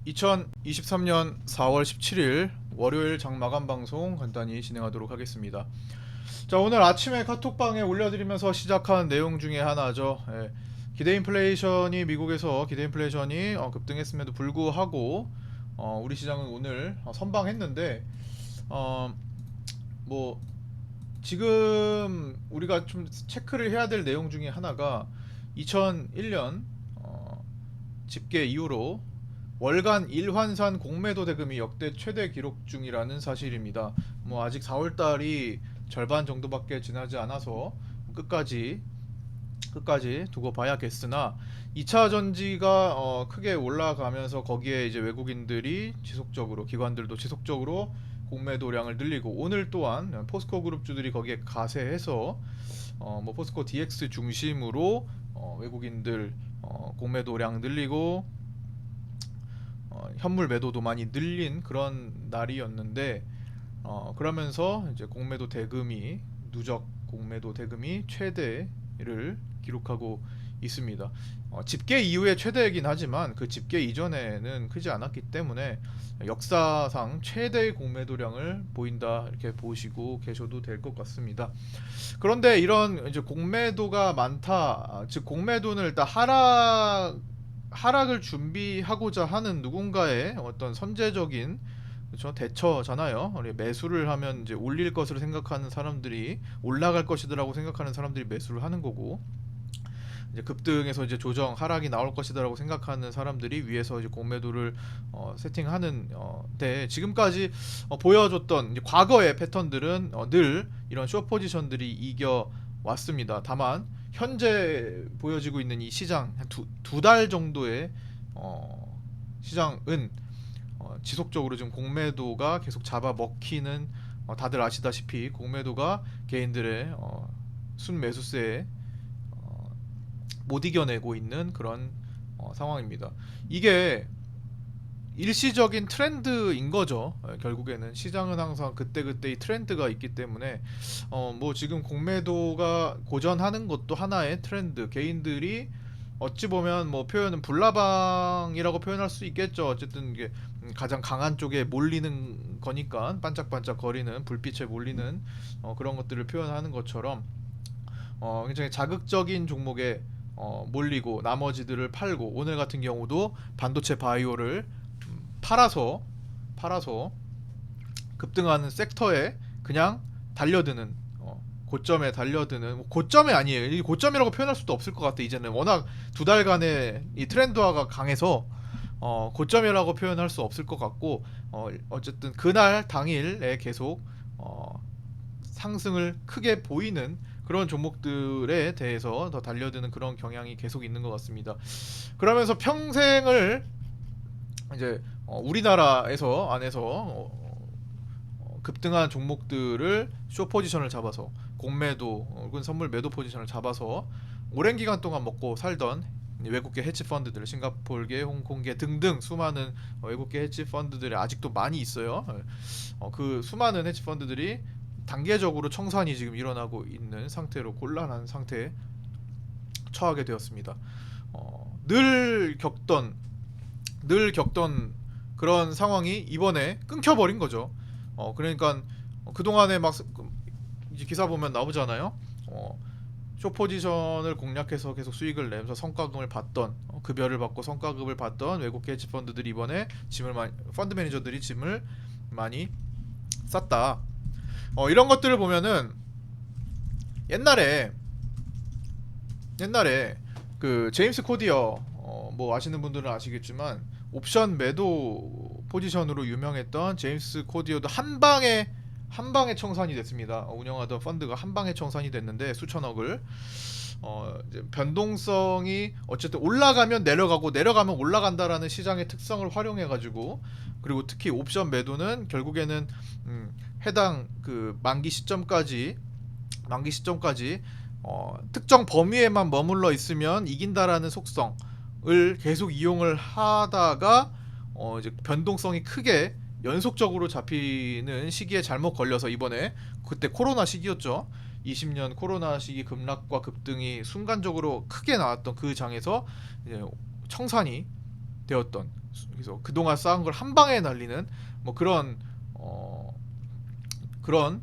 2023년 4월 17일 월요일 장마감 방송 간단히 진행하도록 하겠습니다. 자, 오늘 아침에 카톡방에 올려드리면서 시작한 내용 중에 하나죠. 기대 인플레이션이 미국에서 기대 인플레이션이 급등했음에도 불구하고 우리 시장은 오늘 선방했는데 어, 뭐 지금 우리가 좀 체크를 해야 될 내용 중에 하나가 2001년 집계 이후로 월간 일환산 공매도 대금이 역대 최대 기록 중이라는 사실입니다. 뭐 아직 4월 달이 절반 정도밖에 지나지 않아서 끝까지 두고 봐야겠으나 2차 전지가 크게 올라가면서 거기에 이제 외국인들이 지속적으로 기관들도 지속적으로 공매도량을 늘리고 오늘 또한 포스코 그룹주들이 거기에 가세해서 뭐 포스코 DX 중심으로 외국인들 공매도량 늘리고 현물 매도도 많이 늘린 그런 날이었는데 그러면서 이제 공매도 대금이 누적 공매도 대금이 최대를 기록하고 있습니다. 집계 이후에 최대이긴 하지만 그 집계 이전에는 크지 않았기 때문에 역사상 최대의 공매도량을 보인다 이렇게 보시고 계셔도 될 것 같습니다. 그런데 이런 이제 공매도가 많다, 즉 공매도는 일단 하락을 준비하고자 하는 누군가의 어떤 선제적인 그렇죠 대처잖아요. 우리 매수를 하면 이제 올릴 것으로 생각하는 사람들이 올라갈 것이다라고 생각하는 사람들이 매수를 하는 거고 이제 급등에서 이제 조정 하락이 나올 것이다라고 생각하는 사람들이 위에서 이제 공매도를 세팅하는 데 지금까지 보여줬던 이제 과거의 패턴들은 늘 이런 숏 포지션들이 이겨 왔습니다. 다만 현재 보여지고 있는 이 시장 한 두 달 정도의 시장은 지속적으로 지금 공매도가 계속 잡아먹히는 다들 아시다시피 공매도가 개인들의 순매수세에 못 이겨내고 있는 그런 상황입니다. 이게 일시적인 트렌드인 거죠. 결국에는 시장은 항상 그때그때의 트렌드가 있기 때문에 뭐 지금 공매도가 고전하는 것도 하나의 트렌드. 개인들이 어찌 보면 뭐 표현은 불나방이라고 표현할 수 있겠죠. 어쨌든 이게 가장 강한 쪽에 몰리는 거니까 반짝반짝 거리는 불빛에 몰리는 그런 것들을 표현하는 것처럼 굉장히 자극적인 종목에 몰리고 나머지들을 팔고 오늘 같은 경우도 반도체 바이오를 팔아서 급등하는 섹터에 그냥 달려드는 고점에 달려드는 고점이 아니에요. 이 고점이라고 표현할 수도 없을 것 같아. 이제는 워낙 두 달간의 이 트렌드화가 강해서 고점이라고 표현할 수 없을 것 같고 어쨌든 그날 당일에 계속 상승을 크게 보이는 그런 종목들에 대해서 더 달려드는 그런 경향이 계속 있는 것 같습니다. 그러면서 평생을 이제 우리나라에서 안에서 급등한 종목들을 숏 포지션을 잡아서 공매도 혹은 선물 매도 포지션을 잡아서 오랜 기간 동안 먹고 살던 외국계 헤지 펀드들, 싱가포르계, 홍콩계 등등 수많은 외국계 헤지 펀드들이 아직도 많이 있어요. 그 수많은 헤지 펀드들이 단계적으로 청산이 지금 일어나고 있는 상태로 곤란한 상태에 처하게 되었습니다. 늘 겪던 그런 상황이 이번에 끊겨버린 거죠. 그러니까 그동안에 막 이제 기사 보면 나오잖아요. 숏 포지션을 공략해서 계속 수익을 내면서 성과금을 받던 급여를 받고 성과급을 받던 외국 헤지 펀드들이 이번에 펀드 매니저들이 짐을 많이 쌌다. 이런 것들을 보면은 옛날에 그 제임스 코디어 뭐 아시는 분들은 아시겠지만 옵션 매도 포지션으로 유명했던 제임스 코디어도 한 방에 청산이 됐습니다. 운영하던 펀드가 한 방에 청산이 됐는데 수천억을 이제 변동성이 어쨌든 올라가면 내려가고 내려가면 올라간다라는 시장의 특성을 활용해 가지고 그리고 특히 옵션 매도는 결국에는 해당 그 만기 시점까지 특정 범위에만 머물러 있으면 이긴다라는 속성을 계속 이용을 하다가 이제 변동성이 크게 연속적으로 잡히는 시기에 잘못 걸려서 이번에 그때 코로나 시기였죠. 20년 코로나 시기 급락과 급등이 순간적으로 크게 나왔던 그 장에서 이제 청산이 되었던 그래서 그동안 쌓은 걸 한 방에 날리는 뭐 그런 그런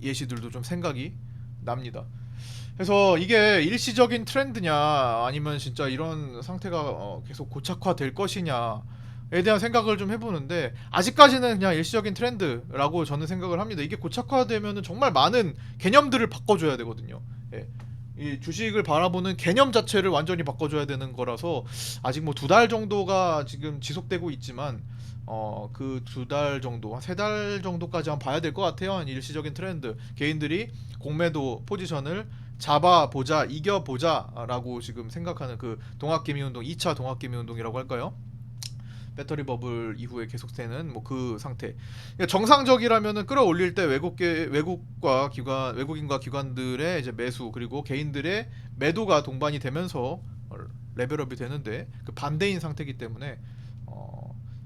예시들도 좀 생각이 납니다. 그래서 이게 일시적인 트렌드냐 아니면 진짜 이런 상태가 계속 고착화될 것이냐에 대한 생각을 좀 해보는데, 아직까지는 그냥 일시적인 트렌드라고 저는 생각을 합니다. 이게 고착화되면은 정말 많은 개념들을 바꿔줘야 되거든요. 예. 이 주식을 바라보는 개념 자체를 완전히 바꿔줘야 되는 거라서 아직 뭐 2달 정도가 지금 지속되고 있지만 그 2달 정도, 한 3달 정도까지 한번 봐야 될 것 같아요. 한 일시적인 트렌드. 개인들이 공매도 포지션을 잡아보자, 이겨보자라고 지금 생각하는 그 동학개미운동, 2차 동학개미운동이라고 할까요? 배터리 버블 이후에 계속되는 뭐 그 상태. 그러니까 정상적이라면은 끌어올릴 때 외국인과 기관들의 이제 매수, 그리고 개인들의 매도가 동반이 되면서 레벨업이 되는데, 그 반대인 상태이기 때문에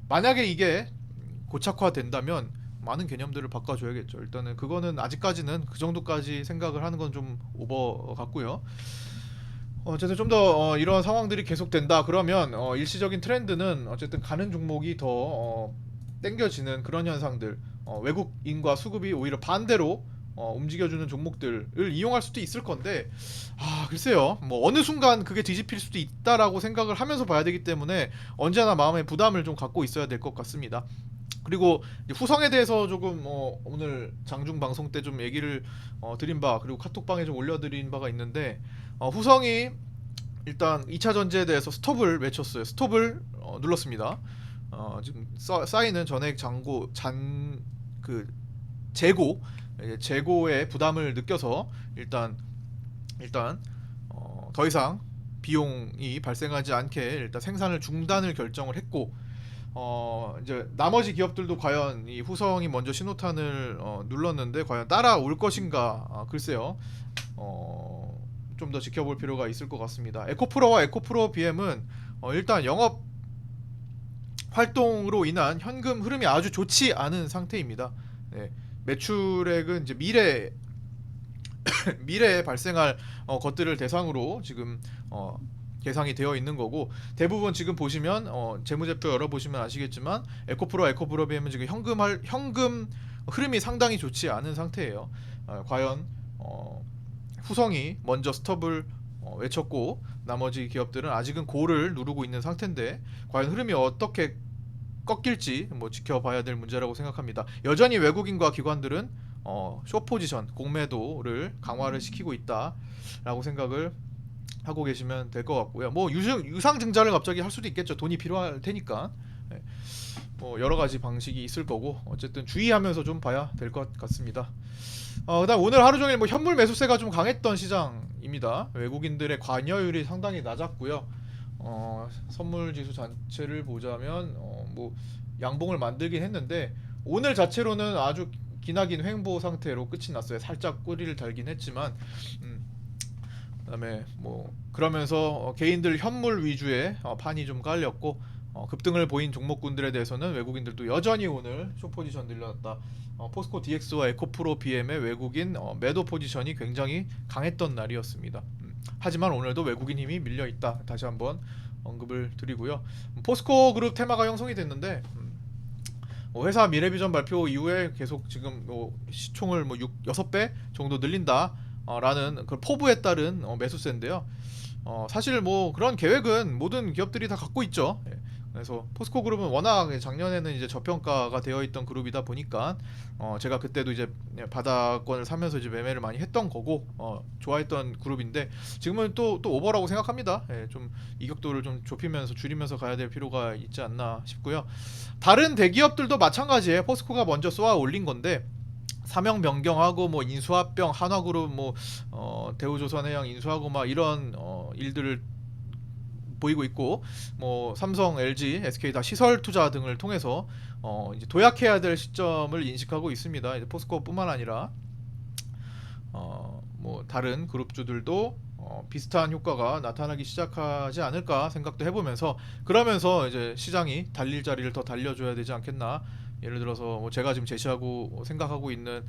만약에 이게 고착화된다면 많은 개념들을 바꿔줘야겠죠. 일단은 그거는 아직까지는 그 정도까지 생각을 하는 건 좀 오버 같고요. 어쨌든 좀 더 이런 상황들이 계속된다 그러면 일시적인 트렌드는 어쨌든 가는 종목이 더 땡겨지는 그런 현상들, 외국인과 수급이 오히려 반대로 움직여주는 종목들을 이용할 수도 있을 건데, 글쎄요, 뭐 어느 순간 그게 뒤집힐 수도 있다라고 생각을 하면서 봐야 되기 때문에 언제나 마음의 부담을 좀 갖고 있어야 될 것 같습니다. 그리고 이제 후성에 대해서 조금 오늘 장중 방송 때 좀 얘기를 드린 바, 그리고 카톡방에 좀 올려드린 바가 있는데, 후성이 일단 2차 전지에 대해서 스톱을 외쳤어요. 스톱을 눌렀습니다. 지금 쌓이는 전액 잔고 그 재고, 재고의 부담을 느껴서 일단 더 이상 비용이 발생하지 않게 일단 생산을 중단을 결정을 했고, 이제 나머지 기업들도 과연 이 후성이 먼저 신호탄을 눌렀는데 과연 따라올 것인가, 글쎄요. 좀 더 지켜볼 필요가 있을 것 같습니다. 에코프로와 에코프로 BM은 일단 영업 활동으로 인한 현금 흐름이 아주 좋지 않은 상태입니다. 네, 매출액은 이제 미래에 발생할 것들을 대상으로 지금 계상이 되어 있는 거고, 대부분 지금 보시면 재무제표 열어보시면 아시겠지만 에코프로 BM은 지금 현금 흐름이 상당히 좋지 않은 상태예요. 과연 후성이 먼저 스톱을 외쳤고 나머지 기업들은 아직은 고를 누르고 있는 상태인데, 과연 흐름이 어떻게 꺾일지 뭐 지켜봐야 될 문제라고 생각합니다. 여전히 외국인과 기관들은 숏 포지션 공매도를 강화를 시키고 있다라고 생각을 하고 계시면 될 것 같고요. 뭐 유상증자를 갑자기 할 수도 있겠죠. 돈이 필요할 테니까. 네. 뭐 여러 가지 방식이 있을 거고, 어쨌든 주의하면서 좀 봐야 될 것 같습니다. 그다음 오늘 하루 종일 뭐 현물 매수세가 좀 강했던 시장입니다. 외국인들의 관여율이 상당히 낮았고요. 선물 지수 자체를 보자면 뭐 양봉을 만들긴 했는데 오늘 자체로는 아주 기나긴 횡보 상태로 끝이 났어요. 살짝 꼬리를 달긴 했지만, 그다음에 뭐 그러면서 개인들 현물 위주의 판이 좀 깔렸고, 급등을 보인 종목군들에 대해서는 외국인들도 여전히 오늘 숏 포지션 늘려놨다. 포스코 DX와 에코프로 BM의 외국인 매도 포지션이 굉장히 강했던 날이었습니다. 하지만 오늘도 외국인 힘이 밀려 있다. 다시 한번 언급을 드리고요. 포스코 그룹 테마가 형성이 됐는데, 회사 미래비전 발표 이후에 계속 지금 시총을 뭐 6배 정도 늘린다 라는 그 포부에 따른 매수세인데요. 사실 뭐 그런 계획은 모든 기업들이 다 갖고 있죠. 예. 그래서 포스코 그룹은 워낙 작년에는 이제 저평가가 되어 있던 그룹이다 보니까 제가 그때도 이제 바닥권을 사면서 이제 매매를 많이 했던 거고 좋아했던 그룹인데, 지금은 또 오버라고 생각합니다. 예, 좀 이격도를 좀 좁히면서 줄이면서 가야 될 필요가 있지 않나 싶고요. 다른 대기업들도 마찬가지예요. 포스코가 먼저 쏘아 올린 건데 사명 변경하고 뭐 인수합병 한화그룹 뭐 대우조선해양 인수하고 막 이런 일들을 보이고 있고, 뭐 삼성, LG, SK 다 시설 투자 등을 통해서 이제 도약해야 될 시점을 인식하고 있습니다. 이제 포스코뿐만 아니라 뭐 다른 그룹주들도 비슷한 효과가 나타나기 시작하지 않을까 생각도 해보면서, 그러면서 이제 시장이 달릴 자리를 더 달려줘야 되지 않겠나. 예를 들어서 뭐 제가 지금 제시하고 생각하고 있는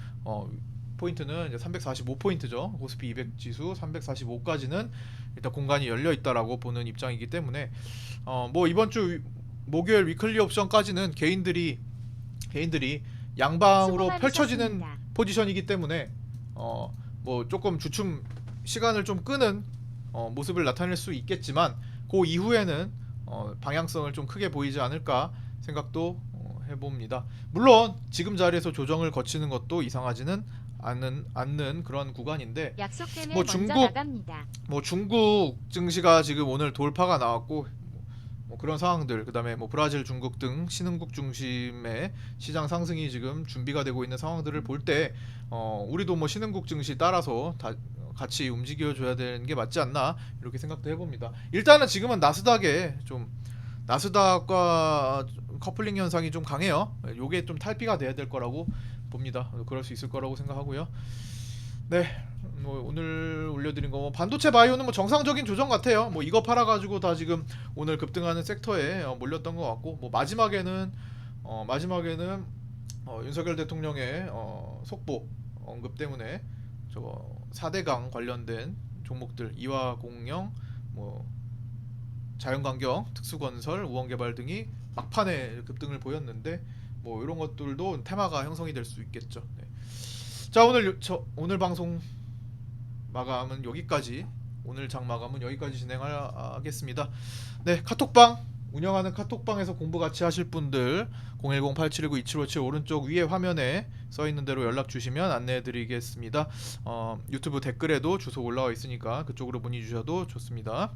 포인트는 이제 345포인트죠. 코스피 200 지수 345까지는 일단 공간이 열려 있다라고 보는 입장이기 때문에 뭐 이번 주 목요일 위클리 옵션까지는 개인들이 양방으로 수고 펼쳐지는 많으셨습니다. 포지션이기 때문에 뭐 조금 주춤 시간을 좀 끄는 모습을 나타낼 수 있겠지만 그 이후에는 방향성을 좀 크게 보이지 않을까 생각도 해봅니다. 물론 지금 자리에서 조정을 거치는 것도 이상하지는 않는 그런 구간인데 약속되면 뭐 먼저 중국 나갑니다. 뭐 중국 증시가 지금 오늘 돌파가 나왔고 뭐 그런 상황들 그다음에 뭐 브라질, 중국 등 신흥국 중심의 시장 상승이 지금 준비가 되고 있는 상황들을 볼 때 우리도 뭐 신흥국 증시 따라서 다 같이 움직여 줘야 되는 게 맞지 않나 이렇게 생각도 해봅니다. 일단은 지금은 나스닥과 커플링 현상이 좀 강해요. 요게 좀 탈피가 돼야 될 거라고 봅니다. 그럴 수 있을 거라고 생각하고요. 네, 뭐 오늘 올려드린 거 반도체 바이오는 뭐 정상적인 조정 같아요. 뭐 이거 팔아가지고 다 지금 오늘 급등하는 sek터에 몰렸던 것 같고 뭐 마지막에는 윤석열 대통령의 속보 언급 때문에 저거 4대강 관련된 종목들 이화공영 뭐 자연환경, 특수건설, 우원개발 등이 막판에 급등을 보였는데 뭐 이런 것들도 테마가 형성이 될 수 있겠죠. 네. 자 오늘 방송 마감은 여기까지 오늘 장 마감은 여기까지 진행하겠습니다. 네 카톡방 운영하는 카톡방에서 공부 같이 하실 분들 010-8719-2757 오른쪽 위에 화면에 써 있는 대로 연락 주시면 안내해 드리겠습니다. 유튜브 댓글에도 주소 올라와 있으니까 그쪽으로 문의 주셔도 좋습니다.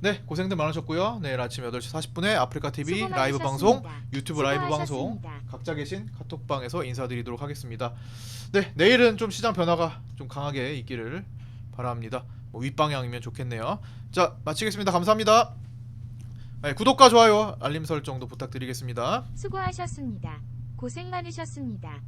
네 고생들 많으셨고요. 내일 아침 8시 40분에 아프리카TV 수고 라이브 방송 많으셨습니다. 유튜브 라이브 방송 수고하셨습니다. 각자 계신 카톡방에서 인사드리도록 하겠습니다. 네 내일은 좀 시장 변화가 좀 강하게 있기를 바랍니다. 뭐 윗방향이면 좋겠네요. 자 마치겠습니다. 감사합니다. 네, 구독과 좋아요 알림 설정도 부탁드리겠습니다. 수고하셨습니다. 고생 많으셨습니다.